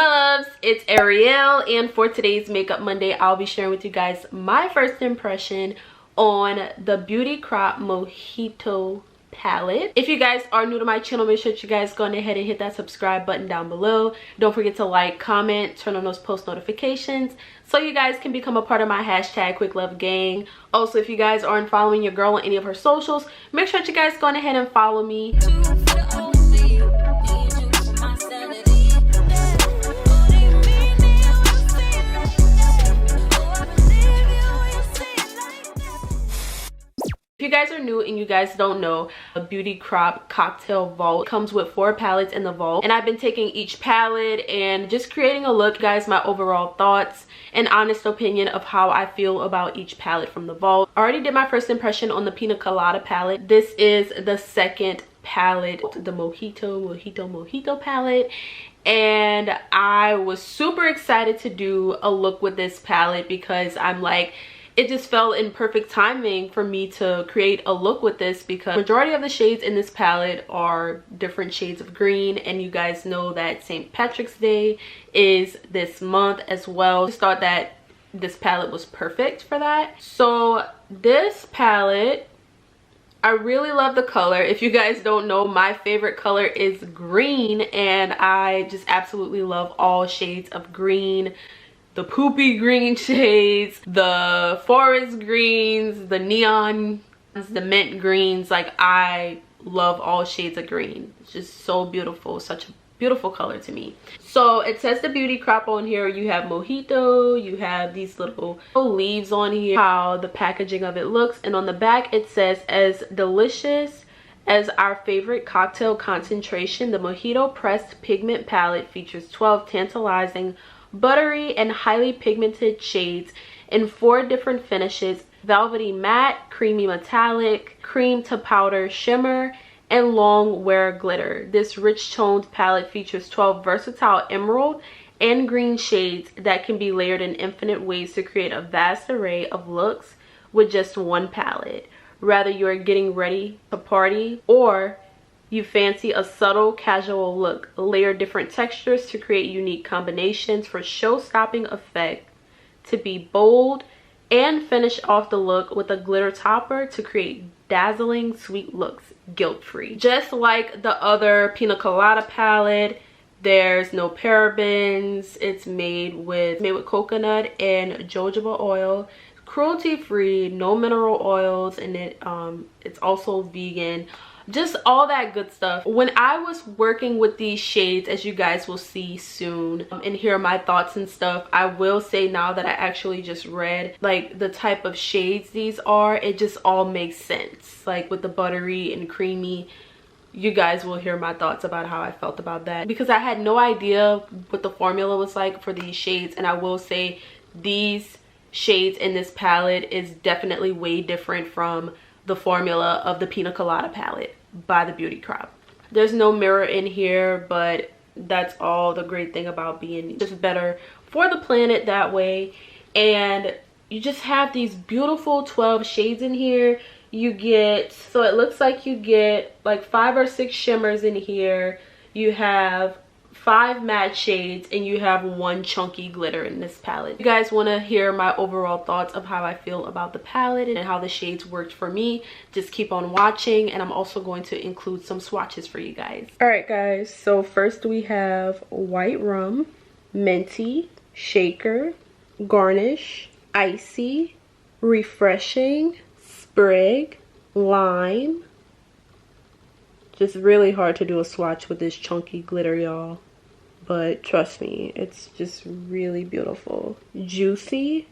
my loves, it's Ariel, and for today's Makeup Monday, I'll be sharing with you guys my first impression on the Beauty Crop Mojito palette. If you guys are new to my channel, make sure that you guys go ahead and hit that subscribe button down below. Don't forget to like, comment, turn on those post notifications so you guys can become a part of my hashtag Quick Love Gang. Also, if you guys aren't following your girl on any of her socials, make sure that you guys go ahead and follow me. If you guys are new and you guys don't know, a Beauty Crop Cocktail Vault comes with 4 palettes in the vault, and I've been taking each palette and just creating a look, guys, my overall thoughts and honest opinion of how I feel about each palette from the vault. I already did my first impression on the Pina Colada palette. This is the second palette, the Mojito palette, and I was super excited to do a look with this palette because I'm like, it just fell in perfect timing for me to create a look with this because majority of the shades in this palette are different shades of green, and you guys know that St. Patrick's Day is this month as well. I just thought that this palette was perfect for that. So this palette, I really love the color. If you guys don't know, my favorite color is green, and I just absolutely love all shades of green. The poopy green shades, the forest greens, the neon, the mint greens. Like, I love all shades of green. It's just so beautiful, such a beautiful color to me. So it says the Beauty Crop on here. You have Mojito, you have these little leaves on here, how the packaging of it looks, and on the back it says, as delicious as our favorite cocktail concentration, the Mojito Pressed Pigment Palette features 12 tantalizing, buttery, and highly pigmented shades in 4 different finishes: velvety matte, creamy metallic, cream to powder shimmer, and long wear glitter. This rich toned palette features 12 versatile emerald and green shades that can be layered in infinite ways to create a vast array of looks with just one palette. Whether you're getting ready to party or you fancy a subtle casual look, layer different textures to create unique combinations for show-stopping effect, to be bold, and finish off the look with a glitter topper to create dazzling sweet looks guilt-free. Just like the other Pina Colada palette, there's no parabens. It's made with coconut and jojoba oil, cruelty-free, no mineral oils, and it's also vegan. Just all that good stuff. When I was working with these shades, as you guys will see soon and hear my thoughts and stuff, I will say now that I actually just read like the type of shades these are, it just all makes sense. Like with the buttery and creamy, you guys will hear my thoughts about how I felt about that because I had no idea what the formula was like for these shades. And I will say these shades in this palette is definitely way different from the formula of the Pina Colada palette by the Beauty Crop. There's no mirror in here, but that's all the great thing about being just better for the planet that way. And you just have these beautiful 12 shades in here. You get, so it looks like you get like 5 or 6 shimmers in here. You have 5 matte shades, and you have 1 chunky glitter in this palette. If you guys want to hear my overall thoughts of how I feel about the palette and how the shades worked for me, just keep on watching, and I'm also going to include some swatches for you guys. Alright guys, so first we have White Rum, Minty, Shaker, Garnish, Icy, Refreshing, Sprig, Lime. Just really hard to do a swatch with this chunky glitter, y'all. But trust me, it's just really beautiful. Juicy.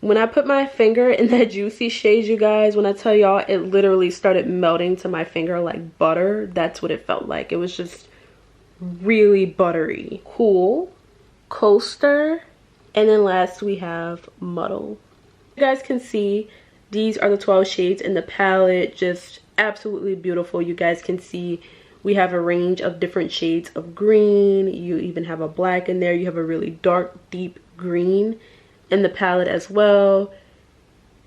When I put my finger in that juicy shade, you guys, when I tell y'all, it literally started melting to my finger like butter. That's what it felt like. It was just really buttery. Cool. Coaster. And then last we have Muddle. You guys can see these are the 12 shades in the palette. Just absolutely beautiful. You guys can see we have a range of different shades of green. You even have a black in there. You have a really dark, deep green in the palette as well.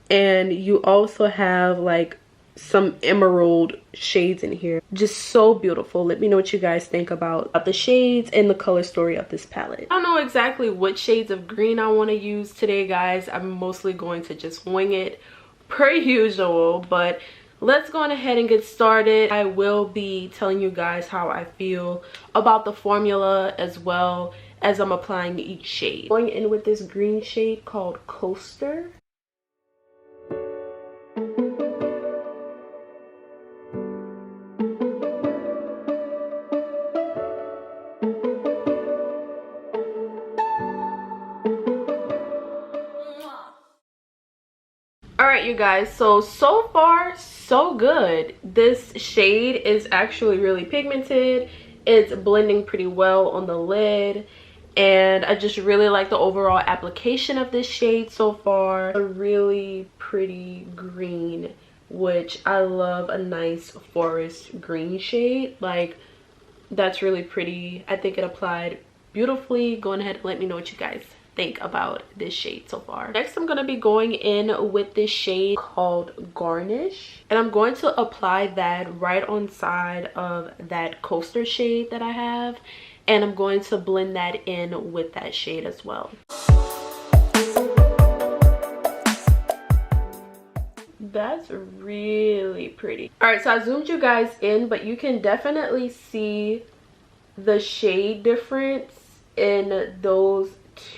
And you also have like some emerald shades in here. Just so beautiful. Let me know what you guys think about the shades and the color story of this palette. I don't know exactly what shades of green I want to use today, guys. I'm mostly going to just wing it per usual, but let's go on ahead and get started. I will be telling you guys how I feel about the formula as well as I'm applying each shade. Going in with this green shade called Coaster. Alright, you guys, so far so good. This shade is actually really pigmented. It's blending pretty well on the lid, and I just really like the overall application of this shade so far. A really pretty green, which I love a nice forest green shade. Like, that's really pretty. I think it applied beautifully. Go ahead and let me know what you guys think about this shade so far. Next, I'm going to be going in with this shade called Garnish, and I'm going to apply that right on side of that Coaster shade that I have, and I'm going to blend that in with that shade as well. That's really pretty. All right, so I zoomed you guys in, but you can definitely see the shade difference in those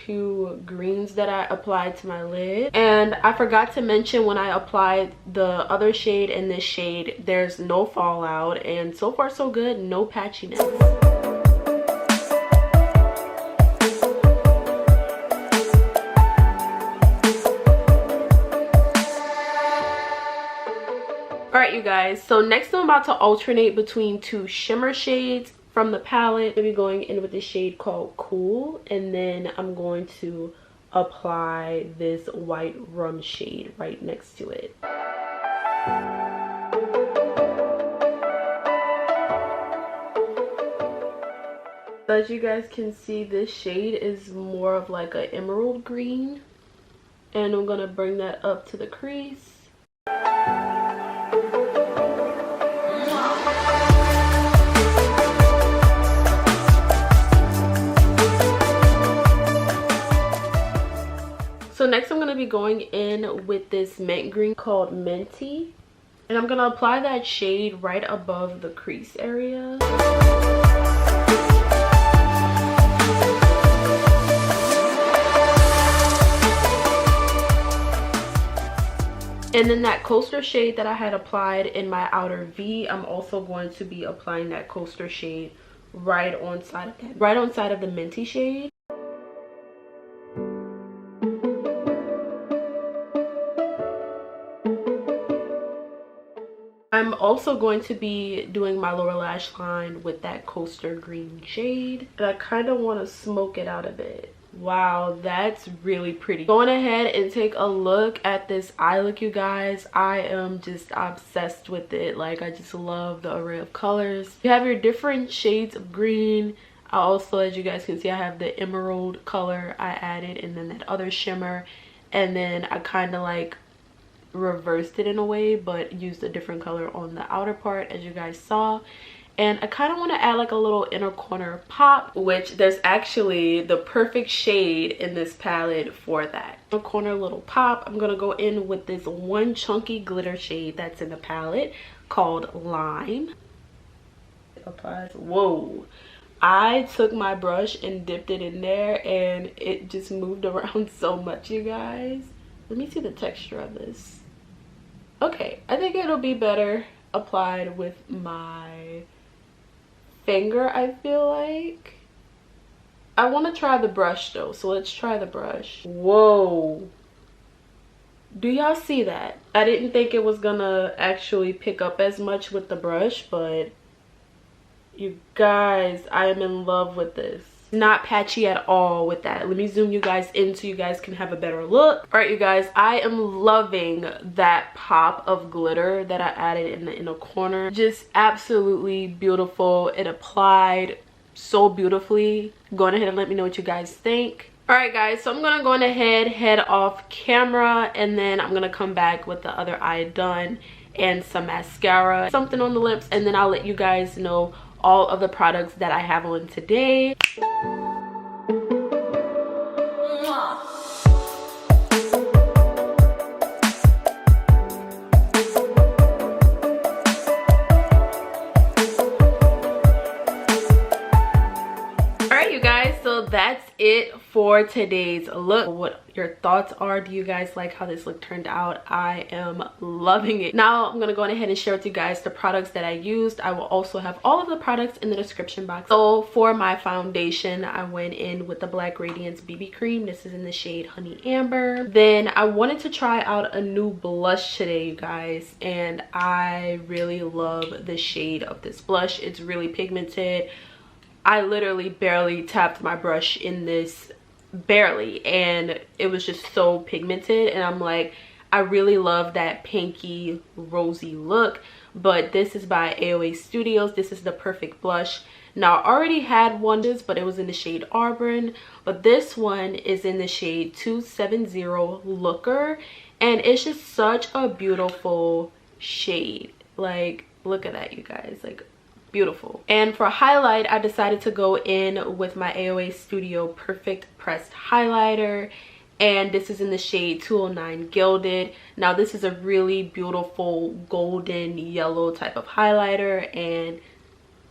two greens that I applied to my lid. And I forgot to mention, when I applied the other shade and this shade, there's no fallout, and so far so good, no patchiness. Alright, you guys, so next I'm about to alternate between two shimmer shades from the palette. I'm going to be going in with this shade called Cool, and then I'm going to apply this white rum shade right next to it. As you guys can see, this shade is more of like an emerald green, and I'm going to bring that up to the crease. So next I'm going to be going in with this mint green called Minty, and I'm going to apply that shade right above the crease area. And then that Coaster shade that I had applied in my outer V, I'm also going to be applying that Coaster shade right on side of the Minty shade. I'm also going to be doing my lower lash line with that Coaster green shade, and I kind of want to smoke it out a bit. Wow, that's really pretty. Going ahead and take a look at this eye look, you guys. I am just obsessed with it. Like, I just love the array of colors. You have your different shades of green. I also, as you guys can see, I have the emerald color I added, and then that other shimmer, and then I kind of like reversed it in a way, but used a different color on the outer part, as you guys saw. And I kind of want to add like a little inner corner pop, which there's actually the perfect shade in this palette for that. Inner corner little pop. I'm gonna go in with this one chunky glitter shade that's in the palette called Lime. Applies. Whoa, I took my brush and dipped it in there, and it just moved around so much, you guys. Let me see the texture of this. Okay, I think it'll be better applied with my finger, I feel like. I want to try the brush though, so let's try the brush. Whoa. Do y'all see that? I didn't think it was gonna actually pick up as much with the brush, but you guys, I am in love with this. Not patchy at all with that. Let me zoom you guys in so you guys can have a better look. All right, you guys, I am loving that pop of glitter that I added in the inner corner. Just absolutely beautiful. It applied so beautifully. Go ahead and let me know what you guys think. All right, guys, so I'm gonna go ahead, head off camera, and then I'm gonna come back with the other eye done and some mascara, something on the lips, and then I'll let you guys know all of the products that I have on today. So that's it for today's look. What your thoughts are? Do you guys like how this look turned out? I am loving it. Now I'm gonna go ahead and share with you guys the products that I used. I will also have all of the products in the description box. So for my foundation, I went in with the Black Radiance BB cream. This is in the shade Honey Amber. Then I wanted to try out a new blush today, you guys, and I really love the shade of this blush. It's really pigmented. I literally barely tapped my brush in this, barely, and it was just so pigmented, and I'm like, I really love that pinky rosy look. But this is by AOA Studios. This is the perfect blush. Now I already had one, but it was in the shade Auburn, but this one is in the shade 270 Looker, and it's just such a beautiful shade. Like, look at that, you guys, like, beautiful. And for highlight, I decided to go in with my AOA Studio Perfect Pressed Highlighter, and this is in the shade 209 Gilded. Now this is a really beautiful golden yellow type of highlighter, and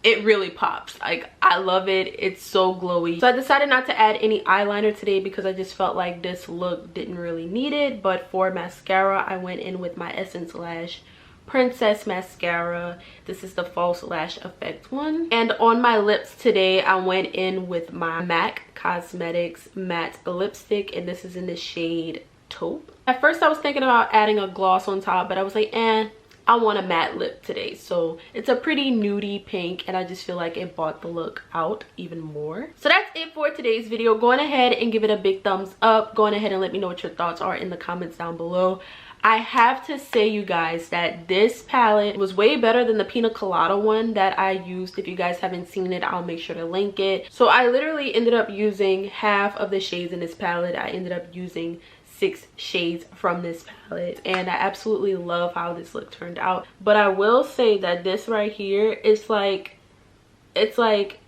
it really pops. Like, I love it. It's so glowy. So I decided not to add any eyeliner today because I just felt like this look didn't really need it. But for mascara, I went in with my Essence Lash Princess mascara. This is the false lash effect one. And on my lips today, I went in with my MAC Cosmetics matte lipstick, and this is in the shade Taupe. At first I was thinking about adding a gloss on top, but I was like, I want a matte lip today. So it's a pretty nudie pink, and I just feel like it brought the look out even more. So that's it for today's video. Go on ahead and give it a big thumbs up. Go on ahead and let me know what your thoughts are in the comments down below. I have to say, you guys, that this palette was way better than the Pina Colada one that I used. If you guys haven't seen it, I'll make sure to link it. So I literally ended up using half of the shades in this palette. I ended up using 6 shades from this palette, and I absolutely love how this look turned out. But I will say that this right here is like, it's like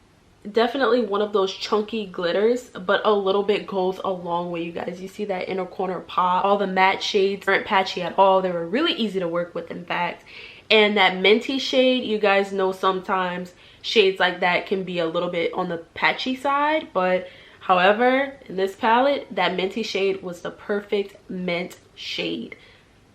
definitely one of those chunky glitters, but a little bit goes a long way, you guys. You see that inner corner pop. All the matte shades aren't patchy at all. They were really easy to work with, in fact. And that minty shade, you guys know sometimes shades like that can be a little bit on the patchy side, but however, in this palette, that minty shade was the perfect mint shade.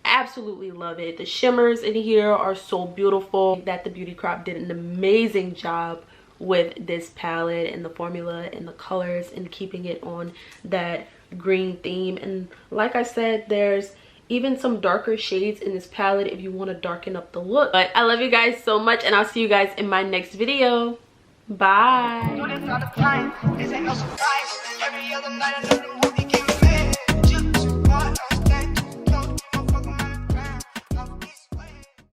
Absolutely love it. The shimmers in here are so beautiful. That the Beauty Crop did an amazing job with this palette and the formula and the colors and keeping it on that green theme. And like I said, there's even some darker shades in this palette if you want to darken up the look. But I love you guys so much, and I'll see you guys in my next video. Bye.